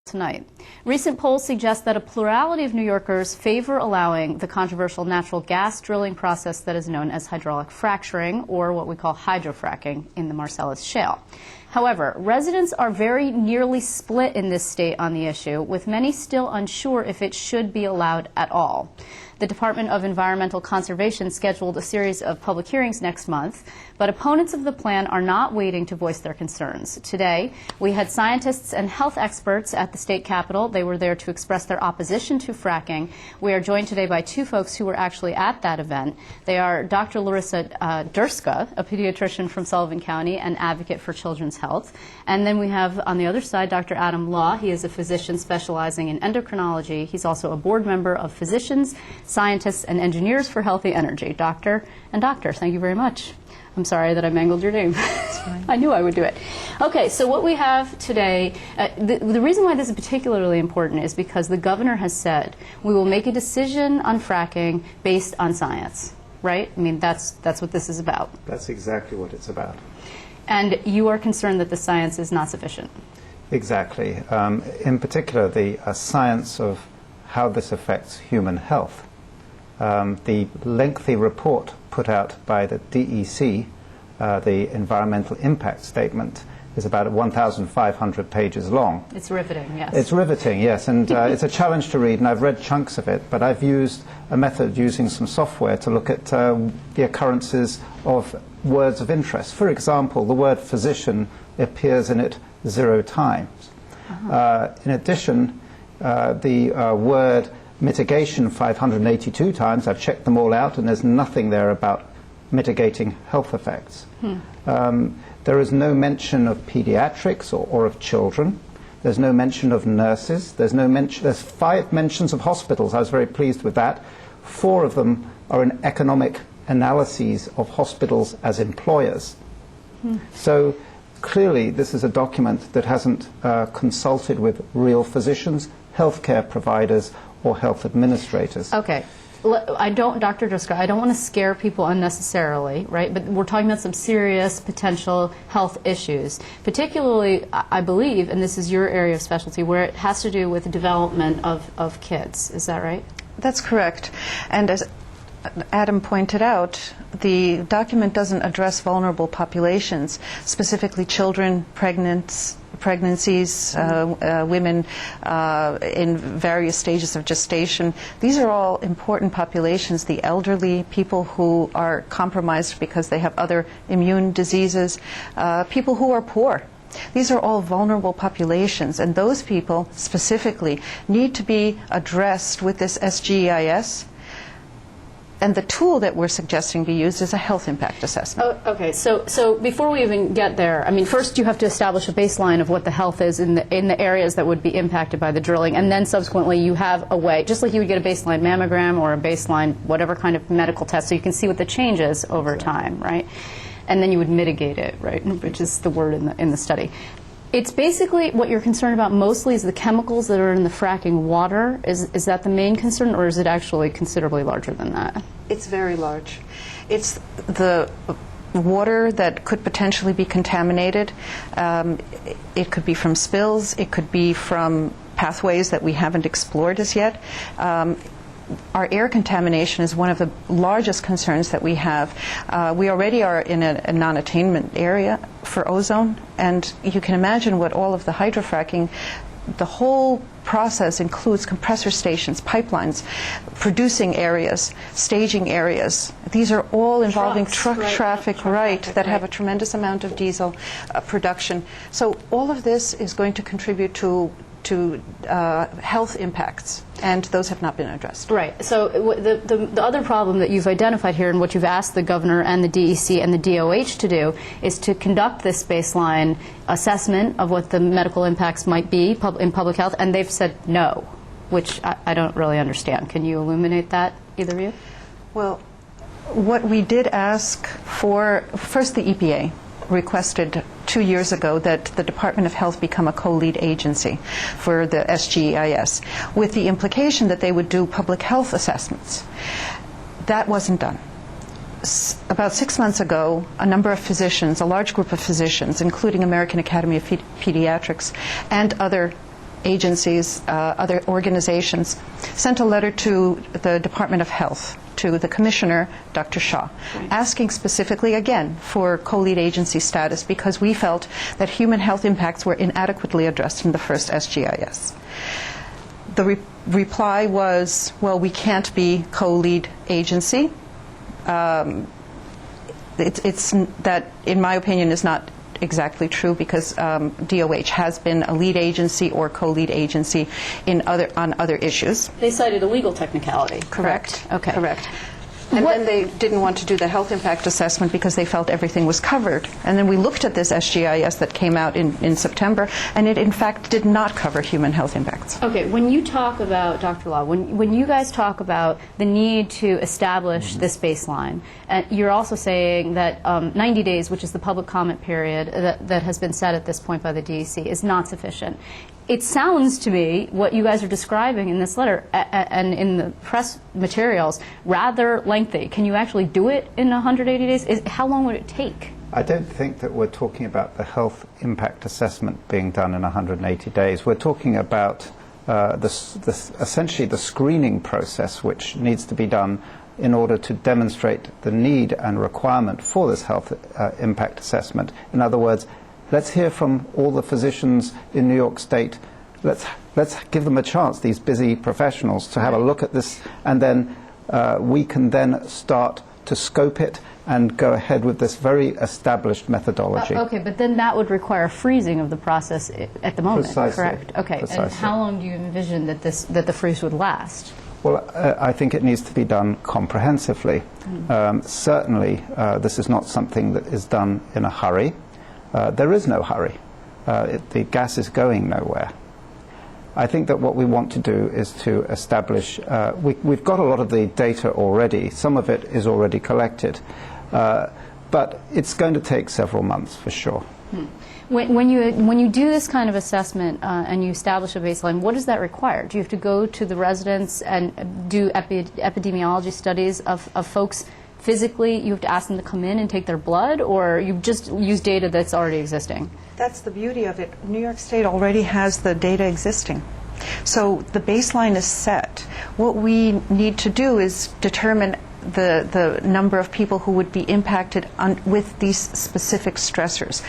tonight. Recent polls suggest that a plurality of New Yorkers favor allowing the controversial natural gas drilling process that is known as hydraulic fracturing, or what we call hydrofracking, in the Marcellus Shale. However, residents are very nearly split in this state on the issue, with many still unsure if it should be allowed at all. The Department of Environmental Conservation scheduled a series of public hearings next month, but opponents of the plan are not waiting to voice their concerns. Today, we had scientists and health experts at the state capitol. They were there to express their opposition to fracking. We are joined today by two folks who were actually at that event. They are Dr. Larissa Durska, a pediatrician from Sullivan County and advocate for children's health. And then we have on the other side Dr. Adam Law. He is a physician specializing in endocrinology. He's also a board member of Physicians, Scientists, and Engineers for Healthy Energy. Doctor, thank you very much. I'm sorry that I mangled your name. I knew I would do it. Okay, so what we have today, the reason why this is particularly important is because the governor has said we will make a decision on fracking based on science, right? I mean, that's what this is about. That's exactly what it's about. And you are concerned that the science is not sufficient. Exactly. In particular, the science of how this affects human health. The lengthy report put out by the DEC, the Environmental Impact Statement, is about 1,500 pages long. It's riveting, yes. It's riveting, yes, and it's a challenge to read, and I've read chunks of it, but I've used a method using some software to look at the occurrences of words of interest. For example, the word physician appears in it 0 times. In addition, the word mitigation 582 times. I've checked them all out, and there's nothing there about mitigating health effects. There is no mention of pediatrics or of children. There's no mention of nurses. There's 5 mentions of hospitals. I was very pleased with that. 4 of them are in economic analyses of hospitals as employers. So clearly this is a document that hasn't consulted with real physicians, healthcare providers, or health administrators. Okay. Dr. Durska, I don't want to scare people unnecessarily, right? But we're talking about some serious potential health issues, particularly, I believe, and this is your area of specialty, where it has to do with the development of kids. Is that right? That's correct. And as Adam pointed out, the document doesn't address vulnerable populations, specifically children, pregnancies, women in various stages of gestation. These are all important populations. The elderly, people who are compromised because they have other immune diseases, people who are poor. These are all vulnerable populations, and those people specifically need to be addressed with this SGEIS. And the tool that we're suggesting be used is a health impact assessment. Oh, okay, so before we even get there, I mean, first you have to establish a baseline of what the health is in the areas that would be impacted by the drilling, and then subsequently you have a way, just like you would get a baseline mammogram or a baseline whatever kind of medical test, so you can see what the change is over time, right? And then you would mitigate it, right, which is the word in the study. It's basically what you're concerned about mostly is the chemicals that are in the fracking water. Is that the main concern, or is it actually considerably larger than that? It's very large. It's the water that could potentially be contaminated. It could be from spills. It could be from pathways that we haven't explored as yet. Our air contamination is one of the largest concerns that we have. We already are in a non-attainment area for ozone, and you can imagine what all of the hydrofracking, the whole process includes compressor stations, pipelines, producing areas, staging areas. These are all involving truck traffic, that have a tremendous amount of diesel production. So all of this is going to contribute to health impacts, and those have not been addressed. Right. So the other problem that you've identified here, and what you've asked the governor and the DEC and the DOH to do, is to conduct this baseline assessment of what the medical impacts might be in public health, and they've said no, which I don't really understand. Can you illuminate that, either of you? Well, what we did ask for, first the EPA requested 2 years ago that the Department of Health become a co-lead agency for the SGEIS, with the implication that they would do public health assessments. That wasn't done. About 6 months ago, a number of physicians, a large group of physicians, including American Academy of Pediatrics and other agencies, other organizations, sent a letter to the Department of Health, to the Commissioner, Dr. Shah, asking specifically, again, for co-lead agency status because we felt that human health impacts were inadequately addressed in the first SGIS. The reply was, well, we can't be co-lead agency. That, in my opinion, is not exactly true because DOH has been a lead agency or co-lead agency on other issues. They cited a legal technicality. Correct. Okay. Correct. And then they didn't want to do the health impact assessment because they felt everything was covered. And then we looked at this SGIS that came out in September, and it in fact did not cover human health impacts. Okay, when you talk about, Dr. Law, when you guys talk about the need to establish this baseline, you're also saying that 90 days, which is the public comment period that has been set at this point by the DEC, is not sufficient. It sounds to me, what you guys are describing in this letter and in the press materials, rather lengthy. Can you actually do it in 180 days? How long would it take? I don't think that we're talking about the health impact assessment being done in 180 days. We're talking about essentially the screening process, which needs to be done in order to demonstrate the need and requirement for this health impact assessment. In other words, let's hear from all the physicians in New York State. Let's give them a chance, these busy professionals, to have a look at this, and then we can then start to scope it and go ahead with this very established methodology. Okay, but then that would require freezing of the process at the moment, Precisely. correct? Okay, Precisely. and how long do you envision that the freeze would last? Well, I think it needs to be done comprehensively. Certainly, this is not something that is done in a hurry. There is no hurry. The gas is going nowhere. I think that what we want to do is to establish, we've got a lot of the data already. Some of it is already collected. But it's going to take several months for sure. When you do this kind of assessment and you establish a baseline, what does that require? Do you have to go to the residents and do epidemiology studies of folks physically? You have to ask them to come in and take their blood, or you just use data that's already existing? That's the beauty of it. New York State already has the data existing. So the baseline is set. What we need to do is determine the number of people who would be impacted with these specific stressors.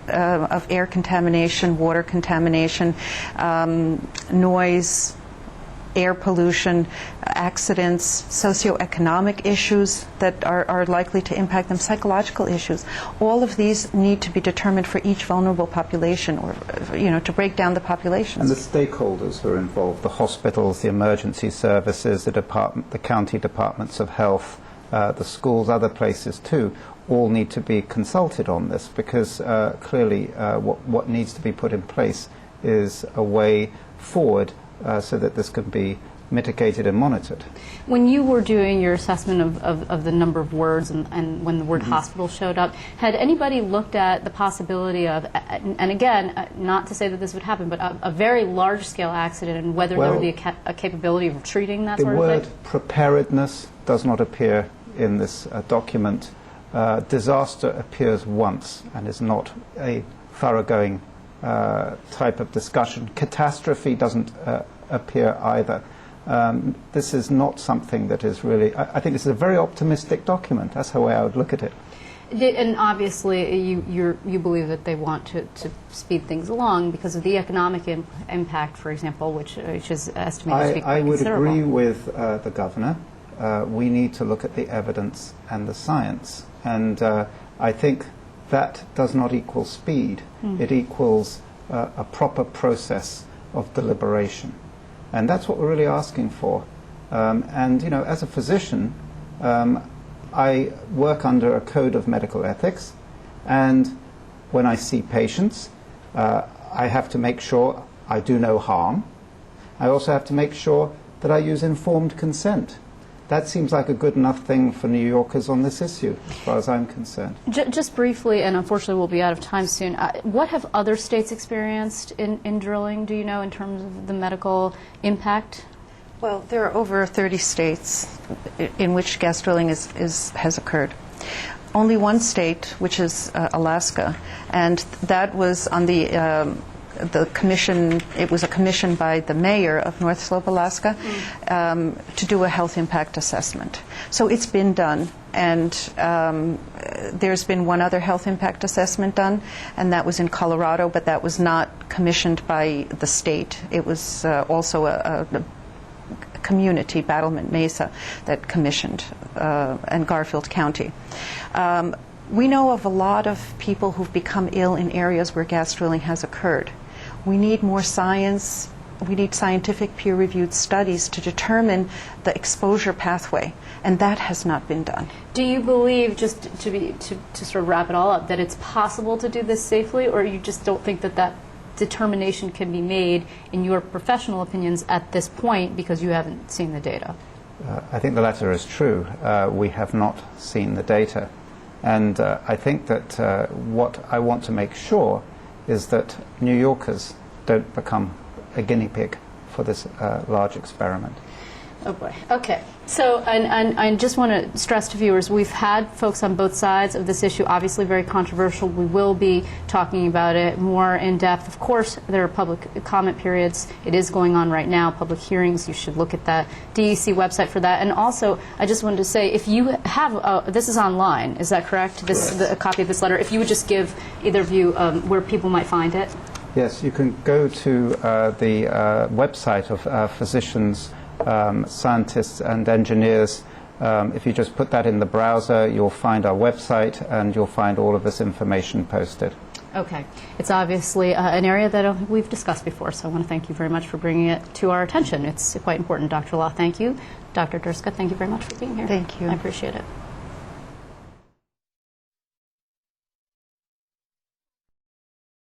Of air contamination, water contamination, noise, air pollution, accidents, socioeconomic issues that are likely to impact them, psychological issues. All of these need to be determined for each vulnerable population, or to break down the populations. And the stakeholders who are involved, the hospitals, the emergency services, the county departments of health, the schools, other places too, all need to be consulted on this, because clearly what needs to be put in place is a way forward so that this can be mitigated and monitored. When you were doing your assessment of the number of words and when the word hospital showed up, had anybody looked at the possibility of, and again, not to say that this would happen, but a very large-scale accident, and whether there would be a capability of treating that sort of thing? The word preparedness does not appear in this document. Disaster appears once and is not a thoroughgoing type of discussion. Catastrophe doesn't appear either. This is not something that is really, I think this is a very optimistic document. That's the way I would look at it. And obviously you believe that they want to speed things along because of the economic impact, for example, which is estimated to be quite I would considerable. agree with the Governor. We need to look at the evidence and the science. And I think that does not equal speed. It equals a proper process of deliberation. And that's what we're really asking for. And, as a physician, I work under a code of medical ethics. And when I see patients, I have to make sure I do no harm. I also have to make sure that I use informed consent. That seems like a good enough thing for New Yorkers on this issue, as far as I'm concerned. Just briefly, and unfortunately we'll be out of time soon, what have other states experienced in drilling, do you know, in terms of the medical impact? Well, there are over 30 states in which gas drilling has occurred. Only one state, which is Alaska, and that was on the the commission, it was a commission by the mayor of North Slope, Alaska, to do a health impact assessment. So it's been done, and there's been one other health impact assessment done, and that was in Colorado, but that was not commissioned by the state. It was also a community, Battlement Mesa, that commissioned, and Garfield County. We know of a lot of people who've become ill in areas where gas drilling has occurred. We need more science. We need scientific peer-reviewed studies to determine the exposure pathway, and that has not been done. Do you believe, just to sort of wrap it all up, that it's possible to do this safely, or you just don't think that that determination can be made, in your professional opinions, at this point because you haven't seen the data? I think the latter is true. We have not seen the data. And I think that what I want to make sure is that New Yorkers don't become a guinea pig for this large experiment. Oh boy. Okay. So, and I just want to stress to viewers, we've had folks on both sides of this issue, obviously very controversial. We will be talking about it more in depth. Of course, there are public comment periods. It is going on right now, public hearings. You should look at that DEC website for that. And also, I just wanted to say, if you have, this is online, is that correct? A copy of this letter. If you would just give either of you where people might find it. Yes, you can go to the website of physicians, scientists and engineers. If you just put that in the browser, you'll find our website and you'll find all of this information posted. Okay. It's obviously an area that we've discussed before, so I want to thank you very much for bringing it to our attention. It's quite important. Dr. Law, thank you. Dr. Drska, thank you very much for being here. Thank you. I appreciate it.